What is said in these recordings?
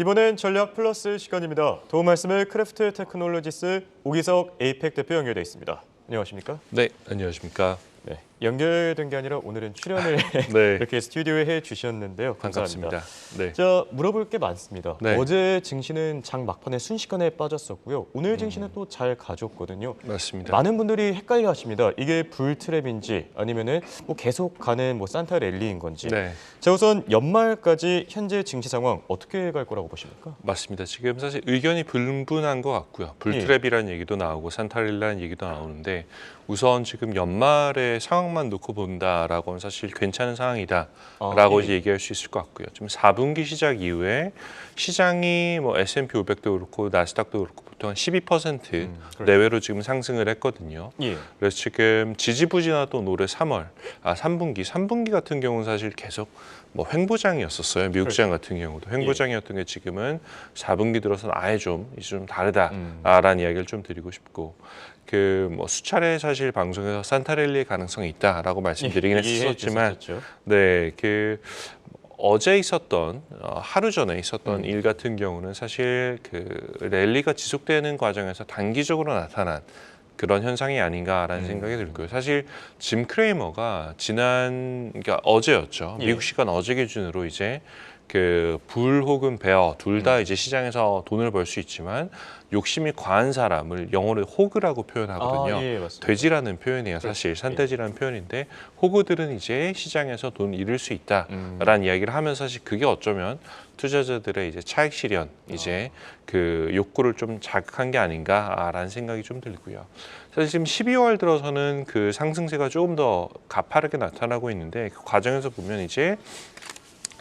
이번엔 전략 플러스 시간입니다. 도움 말씀을 크래프트 테크놀로지스 오기석 에이펙 대표 연결돼 있습니다. 안녕하십니까? 네, 안녕하십니까? 네, 연결된 게 아니라 오늘은 출연을 네, 이렇게 스튜디오에 해주셨는데요. 감사합니다. 반갑습니다. 네. 자, 물어볼 게 많습니다. 네. 어제 증시는 장 막판에 순식간에 빠졌었고요. 오늘 증시는 또 잘 가졌거든요. 맞습니다. 많은 분들이 헷갈려하십니다. 이게 불트랩인지 아니면은 뭐 계속 가는 뭐 산타 랠리인 건지. 네, 자, 우선 연말까지 현재 증시 상황 어떻게 갈 거라고 보십니까? 맞습니다. 지금 사실 의견이 분분한 것 같고요. 불트랩이라는 얘기도 나오고 산타릴라는 얘기도 나오는데 우선 지금 연말의 상황만 놓고 본다라고는 사실 괜찮은 상황이다라고 이제 얘기할 수 있을 것 같고요. 지금 4분기 시작 이후에 시장이 뭐 S&P 500도 그렇고 나스닥도 그렇고 보통 한 12% 내외로 지금 상승을 했거든요. 예. 그래서 지금 지지부진하던 올해 3분기 같은 경우는 사실 계속 뭐 횡보장이었었어요. 미국 시장 같은 경우도 횡보장이었던 게 지금은 4분기 들어서는 아예 좀 다르다라는 이야기를 좀 드리고 싶고 그 뭐 수차례 사실 방송에서 산타랠리의 가능성이 있다라고 말씀드리긴 했었지만 네, 그 어제 있었던 하루 전에 있었던 일 같은 경우는 사실 그 랠리가 지속되는 과정에서 단기적으로 나타난 그런 현상이 아닌가라는 생각이 들고요. 사실 짐 크레이머가 그러니까 어제였죠. 미국 시간 어제 기준으로 이제 그 불 혹은 베어 둘 다 이제 시장에서 돈을 벌 수 있지만 욕심이 과한 사람을 영어로 호그라고 표현하거든요. 예, 맞습니다. 돼지라는 표현이에요. 사실 산돼지라는 표현인데 호그들은 이제 시장에서 돈 잃을 수 있다라는 이야기를 하면서 사실 그게 어쩌면 투자자들의 이제 차익 실현 이제 그 욕구를 좀 자극한 게 아닌가라는 생각이 좀 들고요. 사실 지금 12월 들어서는 그 상승세가 조금 더 가파르게 나타나고 있는데 그 과정에서 보면 이제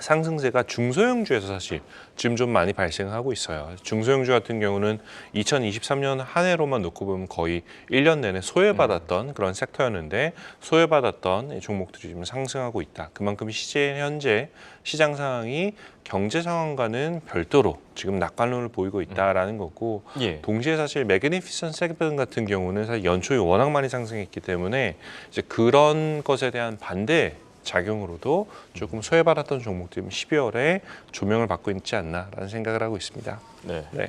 상승세가 중소형주에서 사실 지금 좀 많이 발생하고 있어요. 중소형주 같은 경우는 2023년 한 해로만 놓고 보면 거의 1년 내내 소외받았던 그런 섹터였는데 소외받았던 종목들이 지금 상승하고 있다. 그만큼 현재 시장 상황이 경제 상황과는 별도로 지금 낙관론을 보이고 있다라는 거고 동시에 사실 매그니피선트 세븐 같은 경우는 사실 연초에 워낙 많이 상승했기 때문에 이제 그런 것에 대한 반대 작용으로도 조금 소외받았던 종목들이 12월에 조명을 받고 있지 않나라는 생각을 하고 있습니다. 네. 네.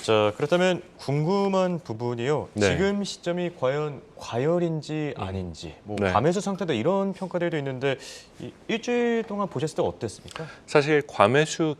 자, 그렇다면 궁금한 부분이요. 네. 지금 시점이 과연 과열인지 아닌지, 뭐 네. 과매수 상태다 이런 평가들도 있는데 일주일 동안 보셨을 때 어땠습니까? 사실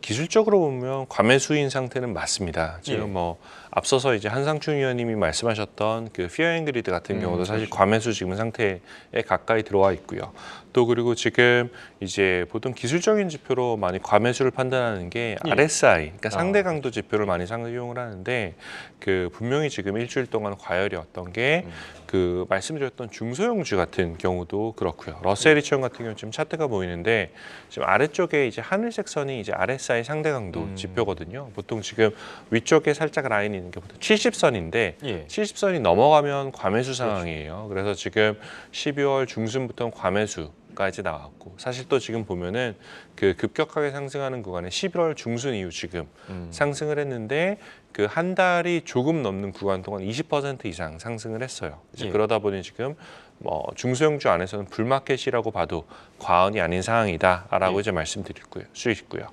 기술적으로 보면 과매수인 상태는 맞습니다. 지금 뭐 앞서서 이제 한상춘 의원님이 말씀하셨던 그 피어 앤 그리드 같은 경우도 사실 과매수 지금 상태에 가까이 들어와 있고요. 또 그리고 지금 이제 보통 기술적인 지표로 많이 과매수를 판단하는 게 RSI, 그러니까 상대 강도 지표를 많이 사용을 하는데 그 분명히 지금 일주일 동안 과열이었던 게 그 말씀드렸던 중소형주 같은 경우도 그렇고요. 러셀 2000 같은 경우 지금 차트가 보이는데 지금 아래쪽에 이제 하늘색 선이 이제 RSI 상대 강도 지표거든요. 보통 지금 위쪽에 살짝 라인이 있는 게 보통 70선인데 70선이 넘어가면 과매수 상황이에요. 그래서 지금 12월 중순부터 과매수까지 나왔고 사실 또 지금 보면은 그 급격하게 상승하는 구간에 11월 중순 이후 지금 상승을 했는데 그 한 달이 조금 넘는 구간 동안 20% 이상 상승을 했어요. 이제 그러다 보니 지금 뭐 중소형주 안에서는 불마켓이라고 봐도 과언이 아닌 상황이다라고 이제 말씀드릴 수 있고요.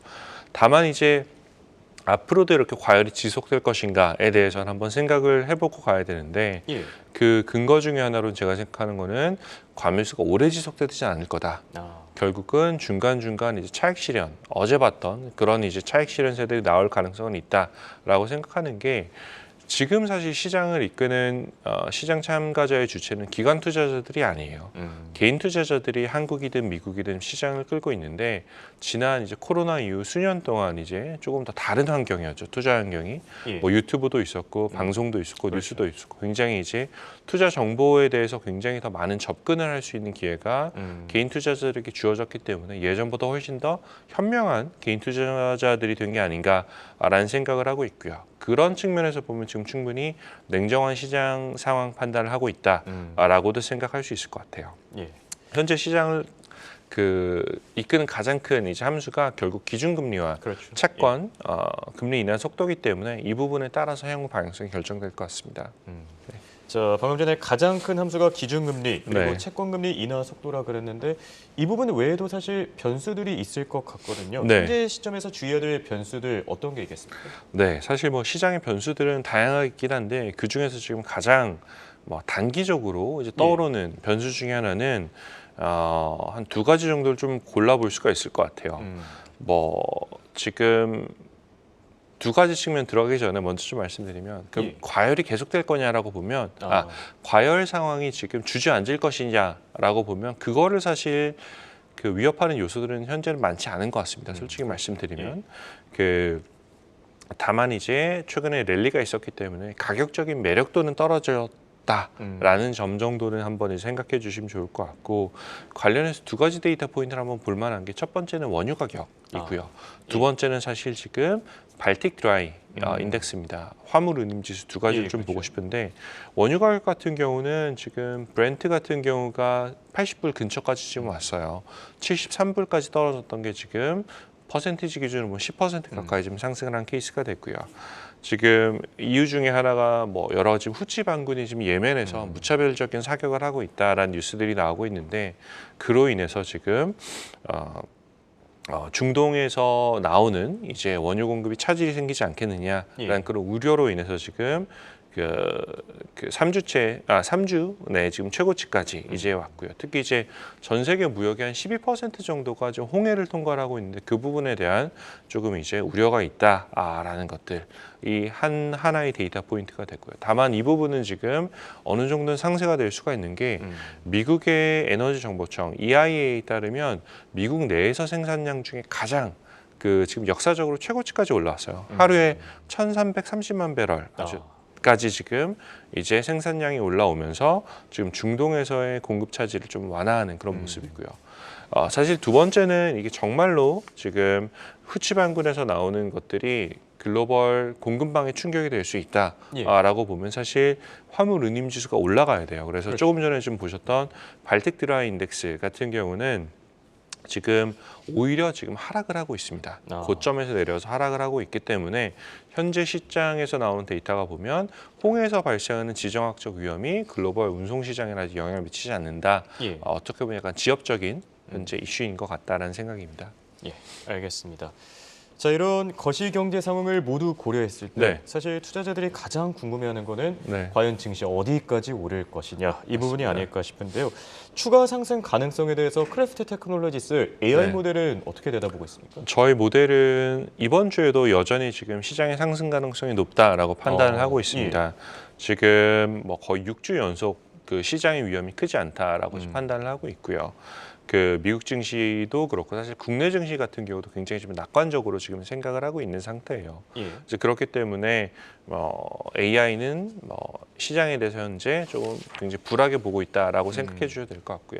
다만 이제 앞으로도 이렇게 과열이 지속될 것인가에 대해서는 한번 생각을 해보고 가야 되는데 그 근거 중에 하나로 제가 생각하는 거는 과매수가 오래 지속되지 않을 거다. 결국은 중간중간 이제 차익 실현, 어제 봤던 그런 이제 차익 실현세들이 나올 가능성은 있다라고 생각하는 게 지금 사실 시장을 이끄는 시장 참가자의 주체는 기관 투자자들이 아니에요. 개인 투자자들이 한국이든 미국이든 시장을 끌고 있는데 지난 이제 코로나 이후 수년 동안 이제 조금 더 다른 환경이었죠. 투자 환경이 뭐 유튜브도 있었고 방송도 있었고 뉴스도 있었고 굉장히 이제 투자 정보에 대해서 굉장히 더 많은 접근을 할 수 있는 기회가 개인 투자자들에게 주어졌기 때문에 예전보다 훨씬 더 현명한 개인 투자자들이 된 게 아닌가라는 생각을 하고 있고요. 그런 측면에서 보면 지금 충분히 냉정한 시장 상황 판단을 하고 있다라고도 생각할 수 있을 것 같아요. 현재 시장을 그 이끄는 가장 큰 이제 함수가 결국 기준금리와 채권 금리 인하 속도이기 때문에 이 부분에 따라서 향후 방향성이 결정될 것 같습니다. 자, 방금 전에 가장 큰 함수가 기준금리 그리고 네. 채권금리 인하 속도라 그랬는데 이 부분 외에도 사실 변수들이 있을 것 같거든요. 네. 현재 시점에서 주의해야 될 변수들 어떤 게 있겠습니까? 네, 사실 뭐 시장의 변수들은 다양하긴 한데 그 중에서 지금 가장 뭐 단기적으로 이제 떠오르는 변수 중에 하나는 한 두 가지 정도를 좀 골라볼 수가 있을 것 같아요. 뭐 지금 두 가지 측면 들어가기 전에 먼저 좀 말씀드리면 그럼 예. 과열이 계속될 거냐라고 보면 과열 상황이 지금 주저앉을 것이냐라고 보면 그거를 사실 그 위협하는 요소들은 현재는 많지 않은 것 같습니다. 솔직히 말씀드리면 그 다만 이제 최근에 랠리가 있었기 때문에 가격적인 매력도는 떨어졌다라는 점 정도는 한번 이제 생각해 주시면 좋을 것 같고 관련해서 두 가지 데이터 포인트를 한번 볼 만한 게 첫 번째는 원유 가격이고요. 두 번째는 사실 지금 발틱 드라이 인덱스입니다. 화물 운임 지수 두 가지를 좀 보고 싶은데 원유 가격 같은 경우는 지금 브렌트 같은 경우가 80불 근처까지 지금 왔어요. 73불까지 떨어졌던 게 지금 퍼센티지 기준으로 뭐 10% 가까이 좀 상승을 한 케이스가 됐고요. 지금 이유 중에 하나가 뭐 여러 가지 후치 반군이 지금 예멘에서 무차별적인 사격을 하고 있다라는 뉴스들이 나오고 있는데 그로 인해서 지금 중동에서 나오는 이제 원유 공급이 차질이 생기지 않겠느냐라는 그런 우려로 인해서 지금 그 3주 네, 지금 최고치까지 이제 왔고요. 특히 이제 전 세계 무역의 한 12% 정도가 좀 홍해를 통과하고 있는데 그 부분에 대한 조금 이제 우려가 있다라는 것들 이 하나의 데이터 포인트가 됐고요. 다만 이 부분은 지금 어느 정도는 상쇄가 될 수가 있는 게 미국의 에너지 정보청 EIA에 따르면 미국 내에서 생산량 중에 가장 그 지금 역사적으로 최고치까지 올라왔어요. 하루에 1,330만 배럴 까지 지금 이제 생산량이 올라오면서 지금 중동에서의 공급 차질을 좀 완화하는 그런 모습이고요. 사실 두 번째는 이게 정말로 지금 후치 반군에서 나오는 것들이 글로벌 공급망에 충격이 될 수 있다라고 보면 사실 화물 운임 지수가 올라가야 돼요. 그래서 조금 전에 좀 보셨던 발틱 드라이 인덱스 같은 경우는 지금 오히려 지금 하락을 하고 있습니다. 고점에서 내려서 하락을 하고 있기 때문에 현재 시장에서 나오는 데이터가 보면 홍해에서 발생하는 지정학적 위험이 글로벌 운송 시장에나 영향을 미치지 않는다. 어떻게 보면 약간 지역적인 현재 이슈인 것 같다라는 생각입니다. 예, 알겠습니다. 자, 이런 거시 경제 상황을 모두 고려했을 때 사실 투자자들이 가장 궁금해하는 거는 과연 증시 어디까지 오를 것이냐 이 부분이 아닐까 싶은데요. 추가 상승 가능성에 대해서 크래프트 테크놀로지스 AI 모델은 어떻게 내다보고 있습니까? 저희 모델은 이번 주에도 여전히 지금 시장의 상승 가능성이 높다라고 판단을 하고 있습니다. 지금 뭐 거의 6주 연속 그 시장의 위험이 크지 않다라고 판단을 하고 있고요. 그 미국 증시도 그렇고 사실 국내 증시 같은 경우도 굉장히 좀 낙관적으로 지금 생각을 하고 있는 상태예요. 그래서 그렇기 때문에 AI는 시장에 대해서 현재 조금 굉장히 불하게 보고 있다라고 생각해 주셔도 될 것 같고요.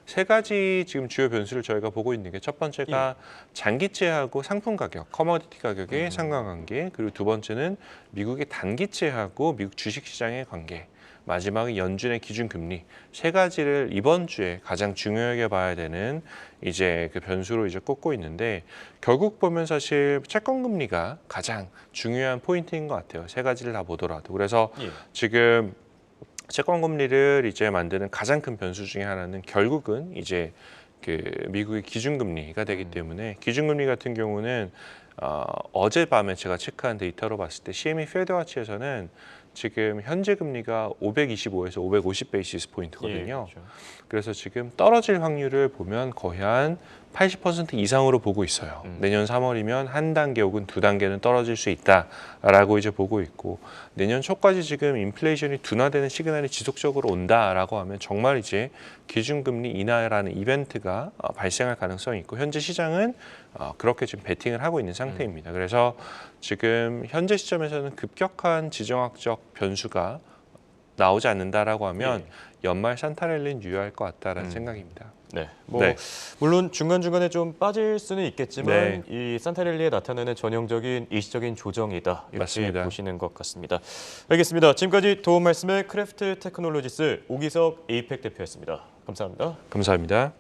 세 가지 지금 주요 변수를 저희가 보고 있는 게 첫 번째가 장기채하고 상품 가격, 커머디티 가격의 상관관계, 그리고 두 번째는 미국의 단기채하고 미국 주식시장의 관계. 마지막에 연준의 기준금리 세 가지를 이번 주에 가장 중요하게 봐야 되는 이제 그 변수로 이제 꼽고 있는데 결국 보면 사실 채권금리가 가장 중요한 포인트인 것 같아요. 세 가지를 다 보더라도 그래서 지금 채권금리를 이제 만드는 가장 큰 변수 중에 하나는 결국은 이제 그 미국의 기준금리가 되기 때문에 기준금리 같은 경우는 어젯밤에 제가 체크한 데이터로 봤을 때 CME 페드와치에서는 지금 현재 금리가 525에서 550 베이시스 포인트거든요. 그래서 지금 떨어질 확률을 보면 거의 한 80% 이상으로 보고 있어요. 내년 3월이면 한 단계 혹은 두 단계는 떨어질 수 있다라고 이제 보고 있고 내년 초까지 지금 인플레이션이 둔화되는 시그널이 지속적으로 온다라고 하면 정말 이제 기준금리 인하라는 이벤트가 발생할 가능성이 있고 현재 시장은 그렇게 지금 베팅을 하고 있는 상태입니다. 그래서 지금 현재 시점에서는 급격한 지정학적 변수가 나오지 않는다라고 하면 연말 산타랠리는 유효할 것 같다라는 생각입니다. 물론 중간중간에 좀 빠질 수는 있겠지만 이 산타랠리에 나타나는 전형적인 일시적인 조정이다. 이렇게 맞습니다. 보시는 것 같습니다. 알겠습니다. 지금까지 도움 말씀의 크래프트 테크놀로지스 오기석 에이펙 대표였습니다. 감사합니다. 감사합니다.